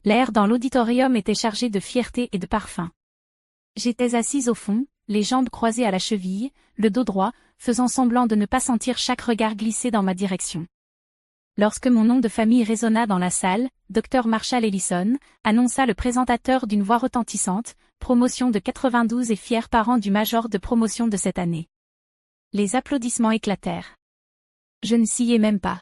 L'air dans l'auditorium était chargé de fierté et de parfum. J'étais assise au fond, les jambes croisées à la cheville, le dos droit, faisant semblant de ne pas sentir chaque regard glisser dans ma direction. Lorsque mon nom de famille résonna dans la salle, Dr Marshall Ellison annonça le présentateur d'une voix retentissante, promotion de 92 et fier parent du major de promotion de cette année. Les applaudissements éclatèrent. Je ne sciais même pas.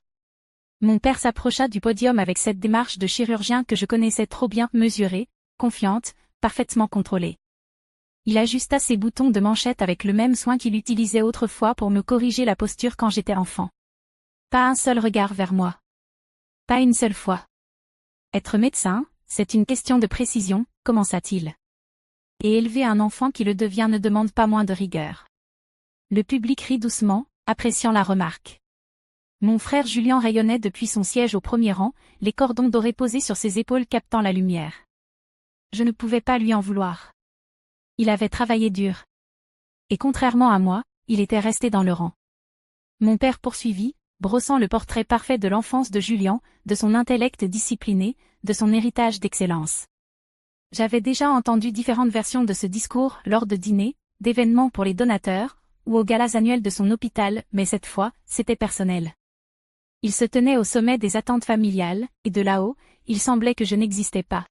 Mon père s'approcha du podium avec cette démarche de chirurgien que je connaissais trop bien, mesurée, confiante, parfaitement contrôlée. Il ajusta ses boutons de manchette avec le même soin qu'il utilisait autrefois pour me corriger la posture quand j'étais enfant. Pas un seul regard vers moi. Pas une seule fois. Être médecin, c'est une question de précision, commença-t-il. Et élever un enfant qui le devient ne demande pas moins de rigueur. Le public rit doucement, appréciant la remarque. Mon frère Julien rayonnait depuis son siège au premier rang, les cordons dorés posés sur ses épaules captant la lumière. Je ne pouvais pas lui en vouloir. Il avait travaillé dur. Et contrairement à moi, il était resté dans le rang. Mon père poursuivit, brossant le portrait parfait de l'enfance de Julien, de son intellect discipliné, de son héritage d'excellence. J'avais déjà entendu différentes versions de ce discours lors de dîners, d'événements pour les donateurs, ou aux galas annuels de son hôpital, mais cette fois, c'était personnel. Il se tenait au sommet des attentes familiales, et de là-haut, il semblait que je n'existais pas.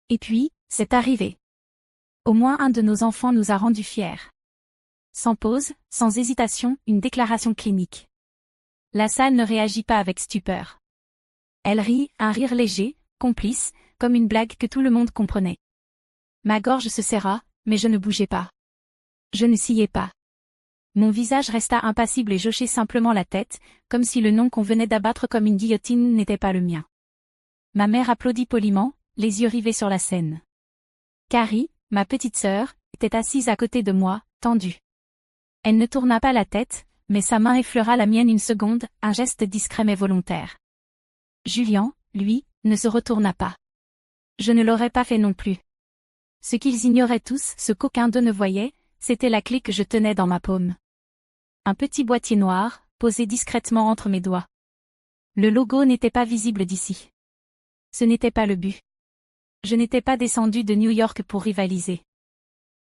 Et puis, c'est arrivé. Au moins un de nos enfants nous a rendus fiers. Sans pause, sans hésitation, une déclaration clinique. La salle ne réagit pas avec stupeur. Elle rit, un rire léger, complice, comme une blague que tout le monde comprenait. Ma gorge se serra, mais je ne bougeais pas. Je ne sciais pas. Mon visage resta impassible et j'hochai simplement la tête, comme si le nom qu'on venait d'abattre comme une guillotine n'était pas le mien. Ma mère applaudit poliment, les yeux rivés sur la scène. Carrie, ma petite sœur, était assise à côté de moi, tendue. Elle ne tourna pas la tête, mais sa main effleura la mienne une seconde, un geste discret mais volontaire. Julien, lui, ne se retourna pas. Je ne l'aurais pas fait non plus. Ce qu'ils ignoraient tous, ce qu'aucun d'eux ne voyait, c'était la clé que je tenais dans ma paume. Un petit boîtier noir, posé discrètement entre mes doigts. Le logo n'était pas visible d'ici. Ce n'était pas le but. Je n'étais pas descendu de New York pour rivaliser.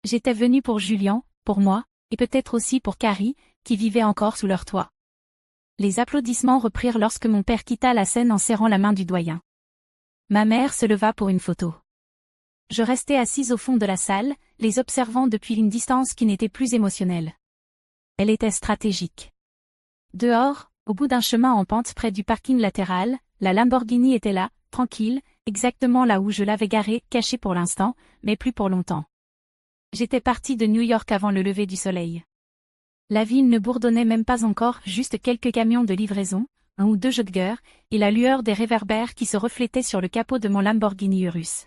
J'étais venu pour Julien, pour moi, et peut-être aussi pour Carrie, qui vivait encore sous leur toit. Les applaudissements reprirent lorsque mon père quitta la scène en serrant la main du doyen. Ma mère se leva pour une photo. Je restais assise au fond de la salle, les observant depuis une distance qui n'était plus émotionnelle. Elle était stratégique. Dehors, au bout d'un chemin en pente près du parking latéral, la Lamborghini était là, tranquille, exactement là où je l'avais garée, cachée pour l'instant, mais plus pour longtemps. J'étais partie de New York avant le lever du soleil. La ville ne bourdonnait même pas encore, juste quelques camions de livraison, un ou deux joggers, et la lueur des réverbères qui se reflétaient sur le capot de mon Lamborghini Urus.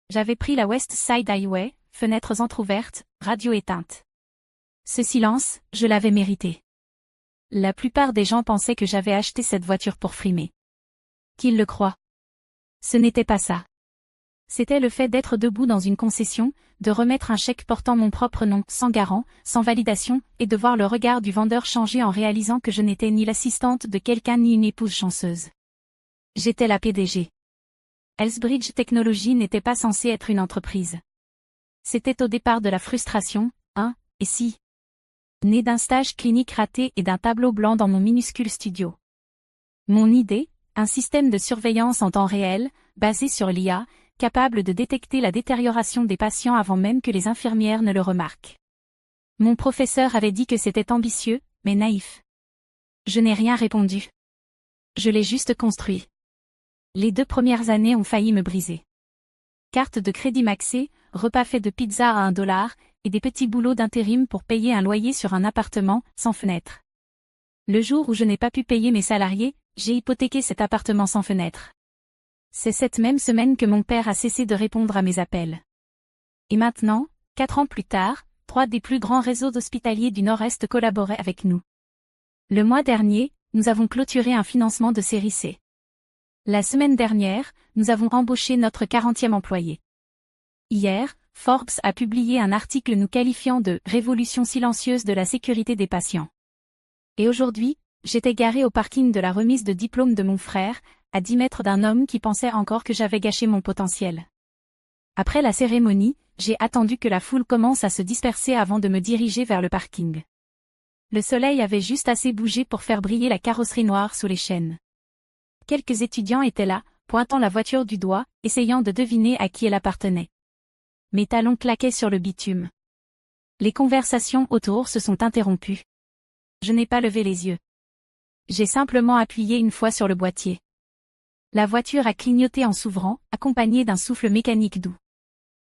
J'avais pris la West Side Highway, fenêtres entr'ouvertes, radio éteinte. Ce silence, je l'avais mérité. La plupart des gens pensaient que j'avais acheté cette voiture pour frimer. Qu'ils le croient. Ce n'était pas ça. C'était le fait d'être debout dans une concession, de remettre un chèque portant mon propre nom, sans garant, sans validation, et de voir le regard du vendeur changer en réalisant que je n'étais ni l'assistante de quelqu'un ni une épouse chanceuse. J'étais la PDG. Elsbridge Technology n'était pas censée être une entreprise. C'était au départ de la frustration, et si. Né d'un stage clinique raté et d'un tableau blanc dans mon minuscule studio. Mon idée, un système de surveillance en temps réel, basé sur l'IA, capable de détecter la détérioration des patients avant même que les infirmières ne le remarquent. Mon professeur avait dit que c'était ambitieux, mais naïf. Je n'ai rien répondu. Je l'ai juste construit. Les 2 premières années ont failli me briser. Carte de crédit maxée, repas fait de pizza à $1, et des petits boulots d'intérim pour payer un loyer sur un appartement, sans fenêtre. Le jour où je n'ai pas pu payer mes salariés, j'ai hypothéqué cet appartement sans fenêtre. C'est cette même semaine que mon père a cessé de répondre à mes appels. Et maintenant, 4 ans plus tard, 3 des plus grands réseaux hospitaliers du Nord-Est collaboraient avec nous. Le mois dernier, nous avons clôturé un financement de série C. La semaine dernière, nous avons embauché notre 40e employé. Hier, Forbes a publié un article nous qualifiant de « révolution silencieuse de la sécurité des patients ». Et aujourd'hui, j'étais garé au parking de la remise de diplôme de mon frère, à 10 mètres d'un homme qui pensait encore que j'avais gâché mon potentiel. Après la cérémonie, j'ai attendu que la foule commence à se disperser avant de me diriger vers le parking. Le soleil avait juste assez bougé pour faire briller la carrosserie noire sous les chênes. Quelques étudiants étaient là, pointant la voiture du doigt, essayant de deviner à qui elle appartenait. Mes talons claquaient sur le bitume. Les conversations autour se sont interrompues. Je n'ai pas levé les yeux. J'ai simplement appuyé une fois sur le boîtier. La voiture a clignoté en s'ouvrant, accompagnée d'un souffle mécanique doux.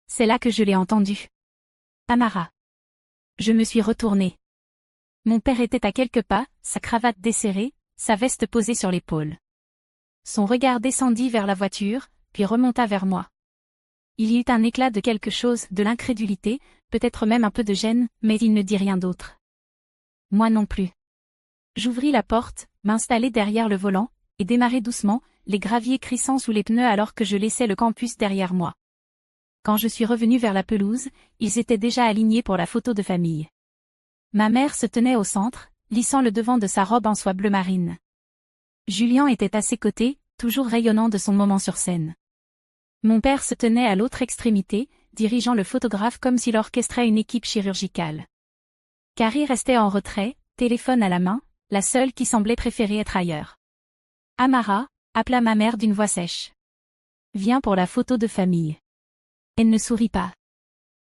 C'est là que je l'ai entendu. Tamara. Je me suis retournée. Mon père était à quelques pas, sa cravate desserrée, sa veste posée sur l'épaule. Son regard descendit vers la voiture, puis remonta vers moi. Il y eut un éclat de quelque chose, de l'incrédulité, peut-être même un peu de gêne, mais il ne dit rien d'autre. Moi non plus. J'ouvris la porte, m'installai derrière le volant, et démarrai doucement, les graviers crissant sous les pneus alors que je laissais le campus derrière moi. Quand je suis revenu vers la pelouse, ils étaient déjà alignés pour la photo de famille. Ma mère se tenait au centre, lissant le devant de sa robe en soie bleu marine. Julien était à ses côtés, toujours rayonnant de son moment sur scène. Mon père se tenait à l'autre extrémité, dirigeant le photographe comme s'il orchestrait une équipe chirurgicale. Carrie restait en retrait, téléphone à la main, la seule qui semblait préférer être ailleurs. Amara, appela ma mère d'une voix sèche. Viens pour la photo de famille. Elle ne sourit pas.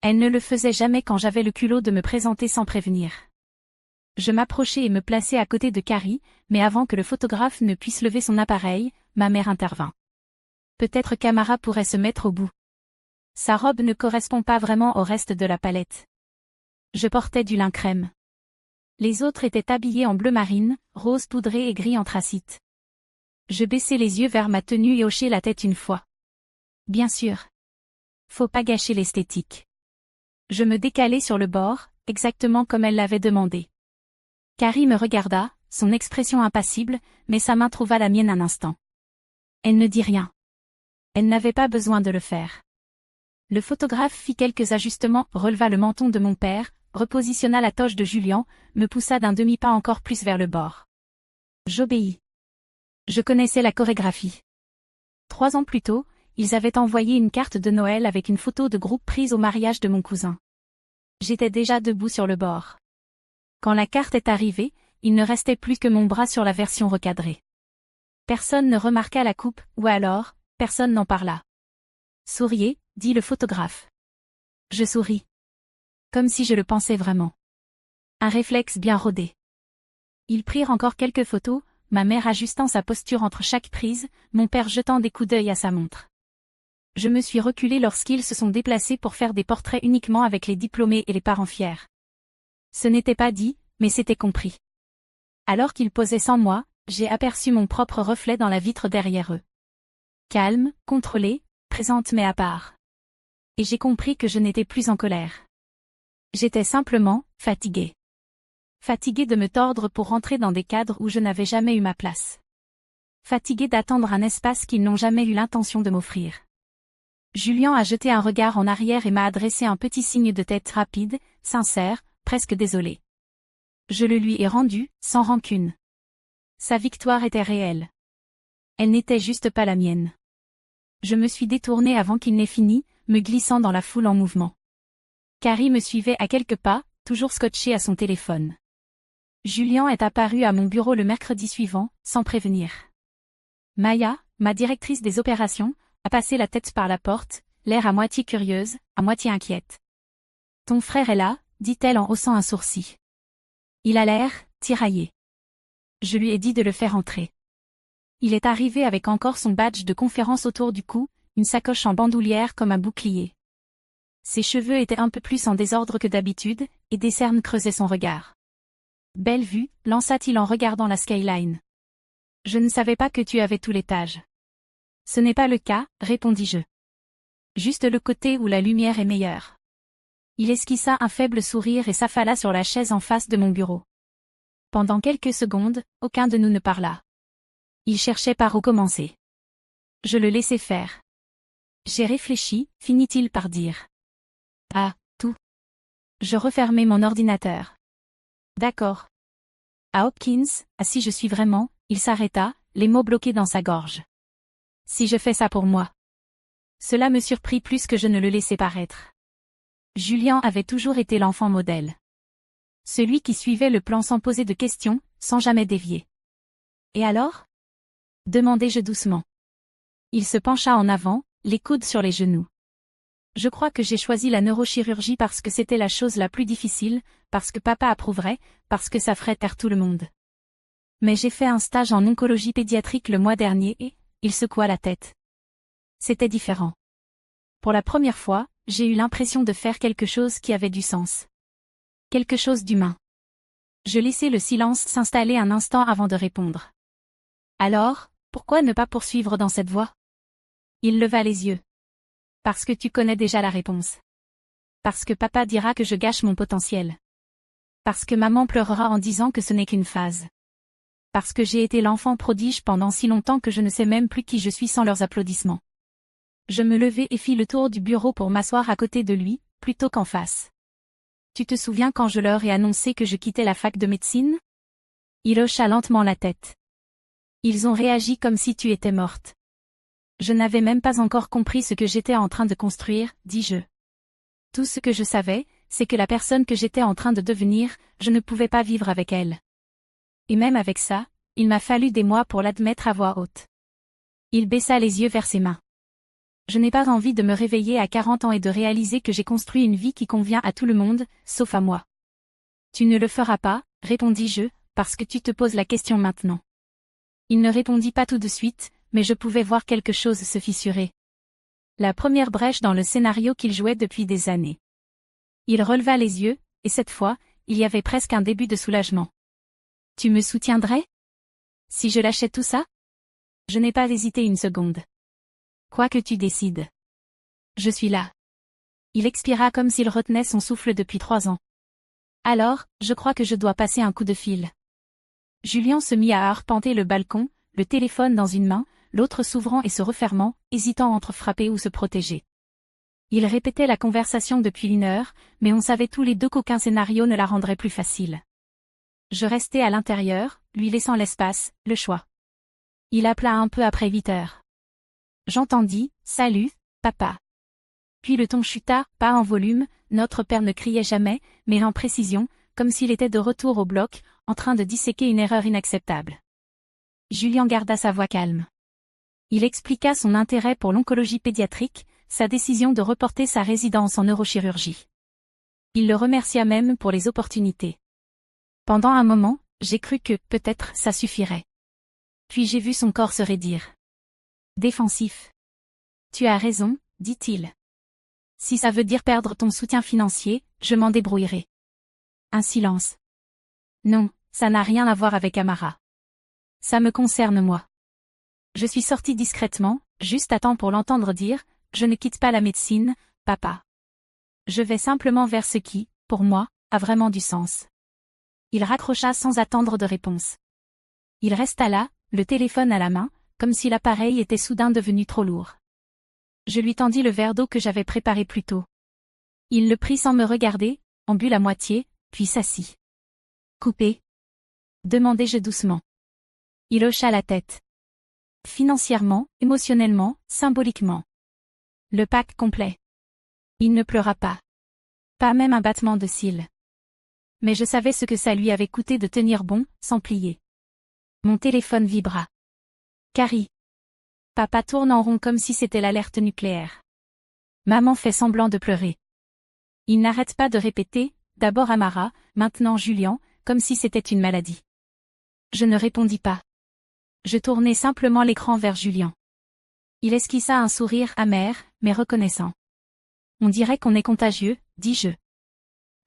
Elle ne le faisait jamais quand j'avais le culot de me présenter sans prévenir. Je m'approchai et me plaçai à côté de Carrie, mais avant que le photographe ne puisse lever son appareil, ma mère intervint. Peut-être qu'Amara pourrait se mettre au bout. Sa robe ne correspond pas vraiment au reste de la palette. Je portais du lin crème. Les autres étaient habillés en bleu marine, rose poudré et gris anthracite. Je baissai les yeux vers ma tenue et hochai la tête une fois. Bien sûr. Faut pas gâcher l'esthétique. Je me décalai sur le bord, exactement comme elle l'avait demandé. Carrie me regarda, son expression impassible, mais sa main trouva la mienne un instant. Elle ne dit rien. Elle n'avait pas besoin de le faire. Le photographe fit quelques ajustements, releva le menton de mon père, repositionna la toge de Julien, me poussa d'un demi-pas encore plus vers le bord. J'obéis. Je connaissais la chorégraphie. 3 ans plus tôt, ils avaient envoyé une carte de Noël avec une photo de groupe prise au mariage de mon cousin. J'étais déjà debout sur le bord. Quand la carte est arrivée, il ne restait plus que mon bras sur la version recadrée. Personne ne remarqua la coupe, ou alors, personne n'en parla. Souriez, dit le photographe. Je souris. Comme si je le pensais vraiment. Un réflexe bien rodé. Ils prirent encore quelques photos, ma mère ajustant sa posture entre chaque prise, mon père jetant des coups d'œil à sa montre. Je me suis reculée lorsqu'ils se sont déplacés pour faire des portraits uniquement avec les diplômés et les parents fiers. Ce n'était pas dit, mais c'était compris. Alors qu'ils posaient sans moi, j'ai aperçu mon propre reflet dans la vitre derrière eux. Calme, contrôlée, présente mais à part. Et j'ai compris que je n'étais plus en colère. J'étais simplement fatiguée. Fatiguée de me tordre pour rentrer dans des cadres où je n'avais jamais eu ma place. Fatiguée d'attendre un espace qu'ils n'ont jamais eu l'intention de m'offrir. Julien a jeté un regard en arrière et m'a adressé un petit signe de tête rapide, sincère, presque désolé. Je le lui ai rendu, sans rancune. Sa victoire était réelle. Elle n'était juste pas la mienne. Je me suis détournée avant qu'il n'ait fini, me glissant dans la foule en mouvement. Carrie me suivait à quelques pas, toujours scotchée à son téléphone. Julien est apparu à mon bureau le mercredi suivant, sans prévenir. Maya, ma directrice des opérations, a passé la tête par la porte, l'air à moitié curieuse, à moitié inquiète. « Ton frère est là ?» dit-elle en haussant un sourcil. Il a l'air tiraillé. Je lui ai dit de le faire entrer. Il est arrivé avec encore son badge de conférence autour du cou, une sacoche en bandoulière comme un bouclier. Ses cheveux étaient un peu plus en désordre que d'habitude, et des cernes creusaient son regard. « Belle vue » lança-t-il en regardant la skyline. « Je ne savais pas que tu avais tout l'étage. » « Ce n'est pas le cas, répondis-je. Juste le côté où la lumière est meilleure. » Il esquissa un faible sourire et s'affala sur la chaise en face de mon bureau. Pendant quelques secondes, aucun de nous ne parla. Il cherchait par où commencer. Je le laissai faire. J'ai réfléchi, finit-il par dire. Ah, tout. Je refermai mon ordinateur. D'accord. À Hopkins, ah si je suis vraiment, il s'arrêta, les mots bloqués dans sa gorge. Si je fais ça pour moi. Cela me surprit plus que je ne le laissais paraître. Julien avait toujours été l'enfant modèle. Celui qui suivait le plan sans poser de questions, sans jamais dévier. Et alors? Demandai-je doucement. Il se pencha en avant, les coudes sur les genoux. Je crois que j'ai choisi la neurochirurgie parce que c'était la chose la plus difficile, parce que papa approuverait, parce que ça ferait taire tout le monde. Mais j'ai fait un stage en oncologie pédiatrique le mois dernier et, il secoua la tête. C'était différent. Pour la première fois, j'ai eu l'impression de faire quelque chose qui avait du sens. Quelque chose d'humain. Je laissai le silence s'installer un instant avant de répondre. Alors, pourquoi ne pas poursuivre dans cette voie? Il leva les yeux. Parce que tu connais déjà la réponse. Parce que papa dira que je gâche mon potentiel. Parce que maman pleurera en disant que ce n'est qu'une phase. Parce que j'ai été l'enfant prodige pendant si longtemps que je ne sais même plus qui je suis sans leurs applaudissements. Je me levai et fis le tour du bureau pour m'asseoir à côté de lui, plutôt qu'en face. Tu te souviens quand je leur ai annoncé que je quittais la fac de médecine? Il hocha lentement la tête. Ils ont réagi comme si tu étais morte. Je n'avais même pas encore compris ce que j'étais en train de construire, dis-je. Tout ce que je savais, c'est que la personne que j'étais en train de devenir, je ne pouvais pas vivre avec elle. Et même avec ça, il m'a fallu des mois pour l'admettre à voix haute. Il baissa les yeux vers ses mains. Je n'ai pas envie de me réveiller à 40 ans et de réaliser que j'ai construit une vie qui convient à tout le monde, sauf à moi. Tu ne le feras pas, répondis-je, parce que tu te poses la question maintenant. Il ne répondit pas tout de suite, mais je pouvais voir quelque chose se fissurer. La première brèche dans le scénario qu'il jouait depuis des années. Il releva les yeux, et cette fois, il y avait presque un début de soulagement. Tu me soutiendrais? Si je lâchais tout ça? Je n'ai pas hésité une seconde. Quoi que tu décides. Je suis là. Il expira comme s'il retenait son souffle depuis 3 ans. Alors, je crois que je dois passer un coup de fil. Julien se mit à arpenter le balcon, le téléphone dans une main, l'autre s'ouvrant et se refermant, hésitant entre frapper ou se protéger. Il répétait la conversation depuis 1 heure, mais on savait tous les deux qu'aucun scénario ne la rendrait plus facile. Je restai à l'intérieur, lui laissant l'espace, le choix. Il appela un peu après 8 heures. J'entendis « Salut, papa ». Puis le ton chuta, pas en volume, notre père ne criait jamais, mais en précision, comme s'il était de retour au bloc, en train de disséquer une erreur inacceptable. Julien garda sa voix calme. Il expliqua son intérêt pour l'oncologie pédiatrique, sa décision de reporter sa résidence en neurochirurgie. Il le remercia même pour les opportunités. Pendant un moment, j'ai cru que, peut-être, ça suffirait. Puis j'ai vu son corps se raidir. Défensif. Tu as raison, dit-il. Si ça veut dire perdre ton soutien financier, je m'en débrouillerai. Un silence. Non, ça n'a rien à voir avec Amara. Ça me concerne moi. Je suis sortie discrètement, juste à temps pour l'entendre dire, je ne quitte pas la médecine, papa. Je vais simplement vers ce qui, pour moi, a vraiment du sens. Il raccrocha sans attendre de réponse. Il resta là, le téléphone à la main, comme si l'appareil était soudain devenu trop lourd. Je lui tendis le verre d'eau que j'avais préparé plus tôt. Il le prit sans me regarder, en but la moitié, puis s'assit. Coupé? Demandai-je doucement. Il hocha la tête. Financièrement, émotionnellement, symboliquement. Le pack complet. Il ne pleura pas. Pas même un battement de cils. Mais je savais ce que ça lui avait coûté de tenir bon, sans plier. Mon téléphone vibra. Carrie. Papa tourne en rond comme si c'était l'alerte nucléaire. Maman fait semblant de pleurer. Il n'arrête pas de répéter, d'abord Amara, maintenant Julien, comme si c'était une maladie. Je ne répondis pas. Je tournai simplement l'écran vers Julien. Il esquissa un sourire amer, mais reconnaissant. On dirait qu'on est contagieux, dis-je.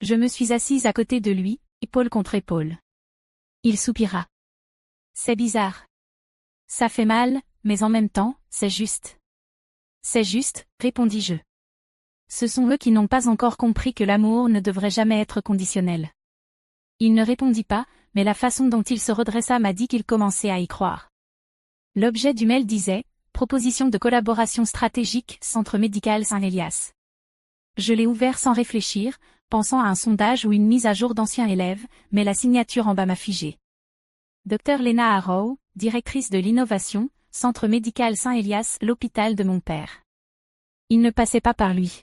Je me suis assise à côté de lui, épaule contre épaule. Il soupira. C'est bizarre. Ça fait mal, mais en même temps, c'est juste. C'est juste, répondis-je. Ce sont eux qui n'ont pas encore compris que l'amour ne devrait jamais être conditionnel. Il ne répondit pas, mais la façon dont il se redressa m'a dit qu'il commençait à y croire. L'objet du mail disait « Proposition de collaboration stratégique, Centre médical Saint-Elias ». Je l'ai ouvert sans réfléchir, pensant à un sondage ou une mise à jour d'anciens élèves, mais la signature en bas m'a figé. Dr Lena Arrow, directrice de l'innovation, Centre médical Saint-Elias, l'hôpital de mon père. Il ne passait pas par lui.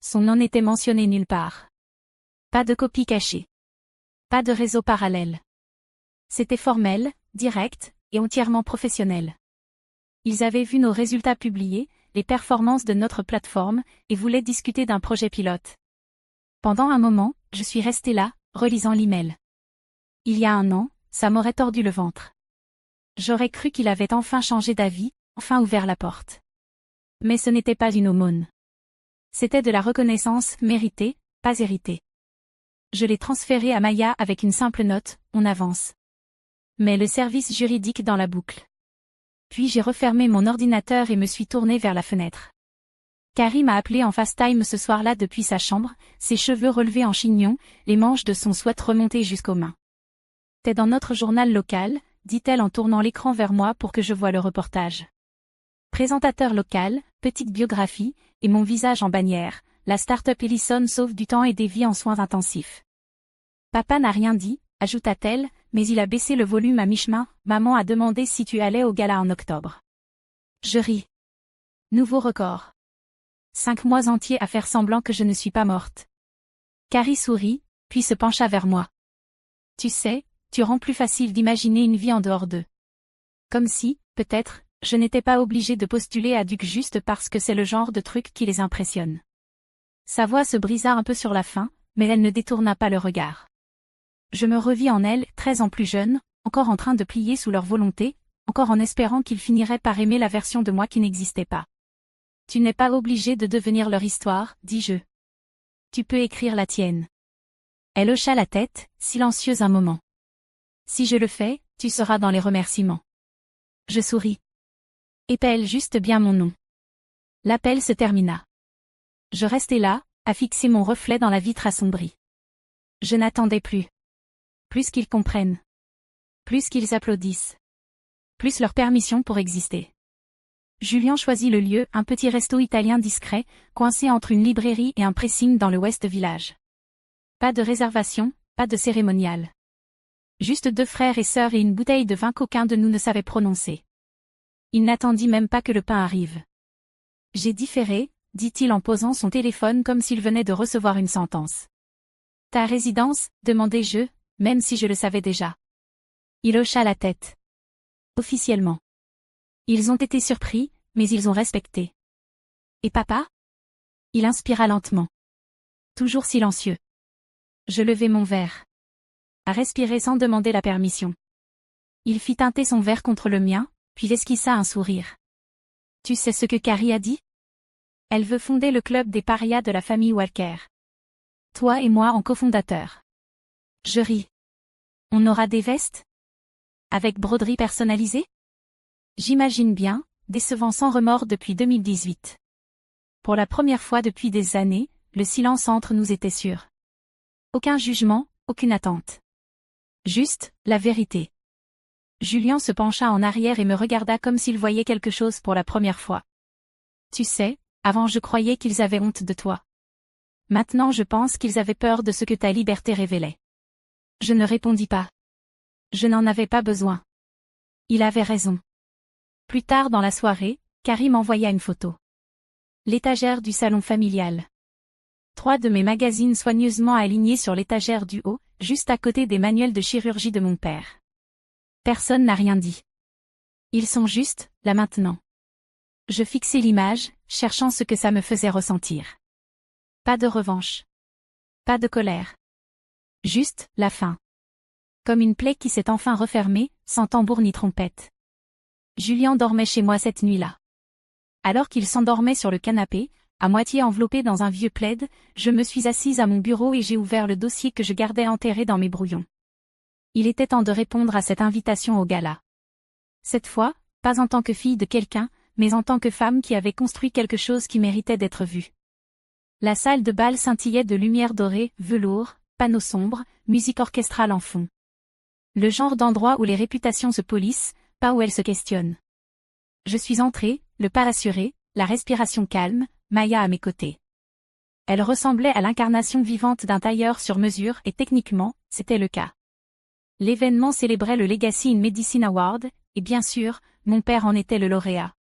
Son nom n'était mentionné nulle part. Pas de copie cachée. Pas de réseau parallèle. C'était formel, direct, et entièrement professionnel. Ils avaient vu nos résultats publiés, les performances de notre plateforme, et voulaient discuter d'un projet pilote. Pendant un moment, je suis restée là, relisant l'email. Il y a un an, ça m'aurait tordu le ventre. J'aurais cru qu'il avait enfin changé d'avis, enfin ouvert la porte. Mais ce n'était pas une aumône. C'était de la reconnaissance méritée, pas héritée. Je l'ai transféré à Maya avec une simple note, on avance. Mais le service juridique dans la boucle. Puis j'ai refermé mon ordinateur et me suis tournée vers la fenêtre. Carrie m'a appelé en FaceTime ce soir-là depuis sa chambre, ses cheveux relevés en chignon, les manches de son sweat remontées jusqu'aux mains. T'es dans notre journal local, dit-elle en tournant l'écran vers moi pour que je voie le reportage. Présentateur local, petite biographie, et mon visage en bannière, la start-up Ellison sauve du temps et des vies en soins intensifs. Papa n'a rien dit, ajouta-t-elle, mais il a baissé le volume à mi-chemin, maman a demandé si tu allais au gala en octobre. Je ris. Nouveau record. 5 mois entiers à faire semblant que je ne suis pas morte. Carrie sourit, puis se pencha vers moi. Tu sais, tu rends plus facile d'imaginer une vie en dehors d'eux. Comme si, peut-être, je n'étais pas obligée de postuler à Duc juste parce que c'est le genre de truc qui les impressionne. Sa voix se brisa un peu sur la fin, mais elle ne détourna pas le regard. Je me revis en elle, 13 ans plus jeune, encore en train de plier sous leur volonté, encore en espérant qu'ils finiraient par aimer la version de moi qui n'existait pas. Tu n'es pas obligé de devenir leur histoire, dis-je. Tu peux écrire la tienne. Elle hocha la tête, silencieuse un moment. Si je le fais, tu seras dans les remerciements. Je souris. Épelle juste bien mon nom. L'appel se termina. Je restai là, à fixer mon reflet dans la vitre assombrie. Je n'attendais plus. Plus qu'ils comprennent. Plus qu'ils applaudissent. Plus leur permission pour exister. Julien choisit le lieu, un petit resto italien discret, coincé entre une librairie et un pressing dans le West Village. Pas de réservation, pas de cérémonial. Juste 2 frères et sœurs et une bouteille de vin qu'aucun de nous ne savait prononcer. Il n'attendit même pas que le pain arrive. J'ai différé, dit-il en posant son téléphone comme s'il venait de recevoir une sentence. Ta résidence, demandai-je, même si je le savais déjà. Il hocha la tête. Officiellement. Ils ont été surpris, mais ils ont respecté. Et papa? Il inspira lentement. Toujours silencieux. Je levai mon verre. À respirer sans demander la permission. Il fit teinter son verre contre le mien, puis esquissa un sourire. Tu sais ce que Carrie a dit? Elle veut fonder le club des parias de la famille Walker. Toi et moi en cofondateurs. Je ris. On aura des vestes? Avec broderie personnalisée? J'imagine bien, décevant sans remords depuis 2018. Pour la première fois depuis des années, le silence entre nous était sûr. Aucun jugement, aucune attente. Juste, la vérité. Julien se pencha en arrière et me regarda comme s'il voyait quelque chose pour la première fois. Tu sais, avant je croyais qu'ils avaient honte de toi. Maintenant je pense qu'ils avaient peur de ce que ta liberté révélait. Je ne répondis pas. Je n'en avais pas besoin. Il avait raison. Plus tard dans la soirée, Carrie m'envoya une photo. L'étagère du salon familial. 3 de mes magazines soigneusement alignés sur l'étagère du haut, juste à côté des manuels de chirurgie de mon père. Personne n'a rien dit. Ils sont juste, là maintenant. Je fixai l'image, cherchant ce que ça me faisait ressentir. Pas de revanche. Pas de colère. Juste, la faim. Comme une plaie qui s'est enfin refermée, sans tambour ni trompette. Julien dormait chez moi cette nuit-là. Alors qu'il s'endormait sur le canapé, à moitié enveloppé dans un vieux plaid, je me suis assise à mon bureau et j'ai ouvert le dossier que je gardais enterré dans mes brouillons. Il était temps de répondre à cette invitation au gala. Cette fois, pas en tant que fille de quelqu'un, mais en tant que femme qui avait construit quelque chose qui méritait d'être vu. La salle de bal scintillait de lumière dorée, velours, panneaux sombres, musique orchestrale en fond. Le genre d'endroit où les réputations se polissent, pas où elles se questionnent. Je suis entrée, le pas assuré, la respiration calme, Maya à mes côtés. Elle ressemblait à l'incarnation vivante d'un tailleur sur mesure et techniquement, c'était le cas. L'événement célébrait le Legacy in Medicine Award, et bien sûr, mon père en était le lauréat.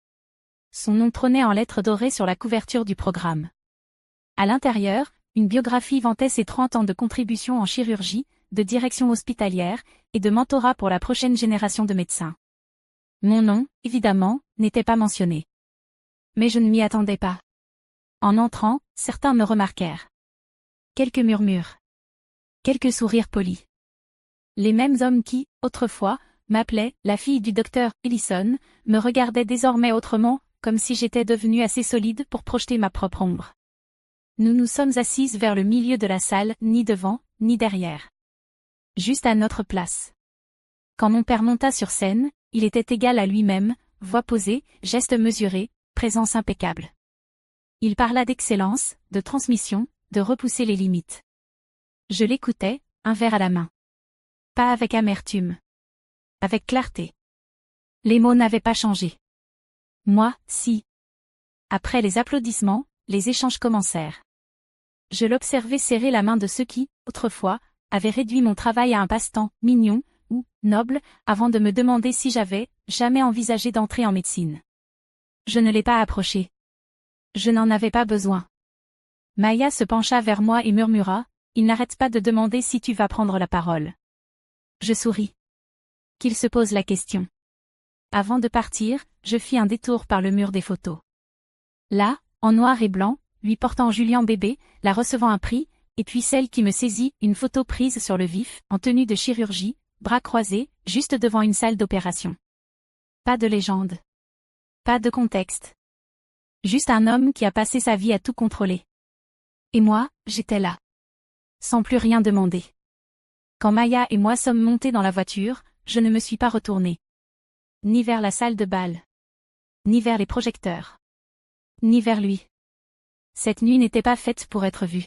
Son nom trônait en lettres dorées sur la couverture du programme. À l'intérieur, une biographie vantait ses 30 ans de contribution en chirurgie, de direction hospitalière, et de mentorat pour la prochaine génération de médecins. Mon nom, évidemment, n'était pas mentionné. Mais je ne m'y attendais pas. En entrant, certains me remarquèrent. Quelques murmures. Quelques sourires polis. Les mêmes hommes qui, autrefois, m'appelaient la fille du docteur Ellison, me regardaient désormais autrement, comme si j'étais devenue assez solide pour projeter ma propre ombre. Nous nous sommes assises vers le milieu de la salle, ni devant, ni derrière. Juste à notre place. Quand mon père monta sur scène, il était égal à lui-même, voix posée, gestes mesurés, présence impeccable. Il parla d'excellence, de transmission, de repousser les limites. Je l'écoutais, un verre à la main. Pas avec amertume. Avec clarté. Les mots n'avaient pas changé. Moi, si. Après les applaudissements, les échanges commencèrent. Je l'observais serrer la main de ceux qui, autrefois, avaient réduit mon travail à un passe-temps, mignon, ou, noble, avant de me demander si j'avais, jamais envisagé d'entrer en médecine. Je ne l'ai pas approché. Je n'en avais pas besoin. Maya se pencha vers moi et murmura, « Il n'arrête pas de demander si tu vas prendre la parole. » Je souris. Qu'il se pose la question. Avant de partir, je fis un détour par le mur des photos. Là, en noir et blanc, lui portant Julien bébé, la recevant un prix, et puis celle qui me saisit, une photo prise sur le vif, en tenue de chirurgie, bras croisés, juste devant une salle d'opération. Pas de légende. Pas de contexte. Juste un homme qui a passé sa vie à tout contrôler. Et moi, j'étais là. Sans plus rien demander. Quand Maya et moi sommes montés dans la voiture, je ne me suis pas retournée. Ni vers la salle de bal. Ni vers les projecteurs. Ni vers lui. Cette nuit n'était pas faite pour être vue.